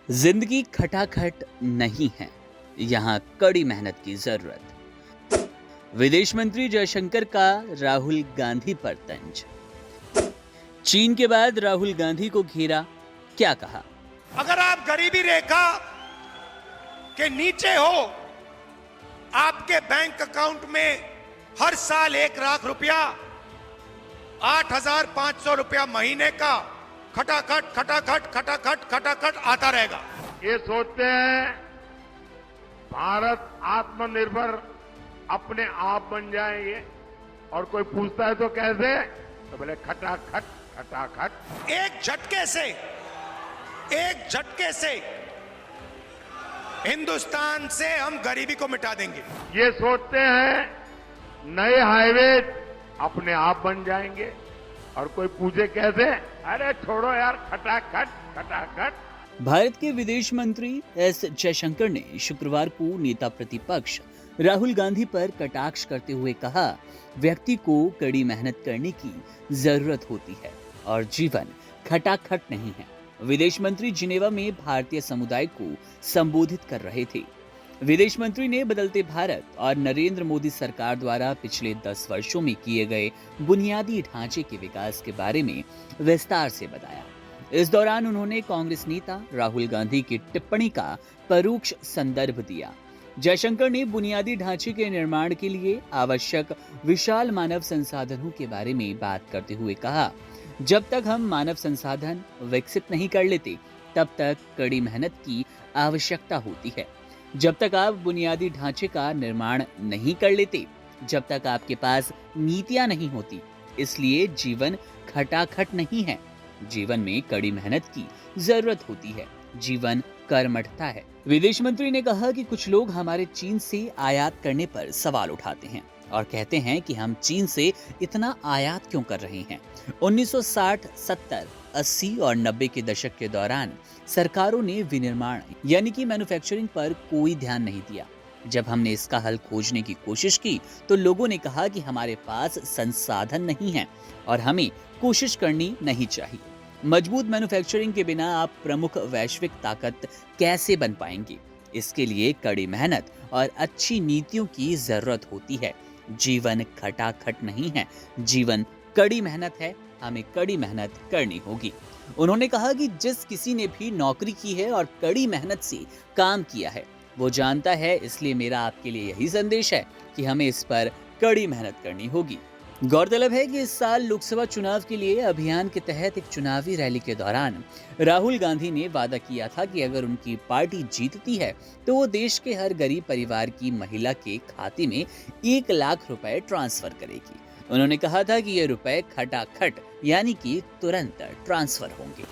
जिंदगी खटाखट नहीं है, यहाँ कड़ी मेहनत की जरूरत। विदेश मंत्री जयशंकर का राहुल गांधी पर तंज। चीन के बाद राहुल गांधी को घेरा, क्या कहा? अगर आप गरीबी रेखा के नीचे हो, आपके बैंक अकाउंट में हर साल 1 लाख रुपया, 8,500 रुपया महीने का खटाखट खटाखट खटाखट खटाखट आता रहेगा। ये सोचते हैं भारत आत्मनिर्भर अपने आप बन जाएंगे, और कोई पूछता है तो कैसे, तो बोले खटाखट खटाखट। एक झटके से हिंदुस्तान से हम गरीबी को मिटा देंगे। ये सोचते हैं नए हाईवे अपने आप बन जाएंगे, और कोई पूछे कैसे, अरे छोड़ो यार, खटाखट खटाखट। भारत के विदेश मंत्री एस जयशंकर ने शुक्रवार को नेता प्रतिपक्ष राहुल गांधी पर कटाक्ष करते हुए कहा, व्यक्ति को कड़ी मेहनत करने की जरूरत होती है और जीवन खटाखट नहीं है। विदेश मंत्री जिनेवा में भारतीय समुदाय को संबोधित कर रहे थे। विदेश मंत्री ने बदलते भारत और नरेंद्र मोदी सरकार द्वारा पिछले 10 वर्षों में किए गए बुनियादी ढांचे के विकास के बारे में विस्तार से बताया। इस दौरान उन्होंने कांग्रेस नेता राहुल गांधी की टिप्पणी का परोक्ष संदर्भ दिया। जयशंकर ने बुनियादी ढांचे के निर्माण के लिए आवश्यक विशाल मानव संसाधनों के बारे में बात करते हुए कहा, जब तक हम मानव संसाधन विकसित नहीं कर लेते, तब तक कड़ी मेहनत की आवश्यकता होती है। जब तक आप बुनियादी ढांचे का निर्माण नहीं कर लेते, जब तक आपके पास नीतियां नहीं होती। इसलिए जीवन खटाखट नहीं है, जीवन में कड़ी मेहनत की जरूरत होती है, जीवन कर्मठता है। विदेश मंत्री ने कहा कि कुछ लोग हमारे चीन से आयात करने पर सवाल उठाते हैं और कहते हैं कि हम चीन से इतना आयात क्यों कर रहे हैं। 1960, 70, 80 और 90 के दशक के दौरान सरकारों ने विनिर्माण यानी कि मैन्युफैक्चरिंग पर कोई ध्यान नहीं दिया। जब हमने इसका हल खोजने की कोशिश की तो लोगों ने कहा कि हमारे पास संसाधन नहीं है और हमें कोशिश करनी नहीं चाहिए। मजबूत मैन्युफैक्चरिंग के बिना आप प्रमुख वैश्विक ताकत कैसे बन पाएंगे? इसके लिए कड़ी मेहनत और अच्छी नीतियों की जरूरत होती है। जीवन खटाखट नहीं है, जीवन कड़ी मेहनत है, हमें कड़ी मेहनत करनी होगी। उन्होंने कहा कि जिस किसी ने भी नौकरी की है और कड़ी मेहनत से काम किया है, वो जानता है। इसलिए मेरा आपके लिए यही संदेश है कि हमें इस पर कड़ी मेहनत करनी होगी। गौरतलब है कि इस साल लोकसभा चुनाव के लिए अभियान के तहत एक चुनावी रैली के दौरान राहुल गांधी ने वादा किया था कि अगर उनकी पार्टी जीतती है तो वो देश के हर गरीब परिवार की महिला के खाते में 1 लाख रुपए ट्रांसफर करेगी। उन्होंने कहा था कि ये रुपए खटाखट यानी कि तुरंत ट्रांसफर होंगे।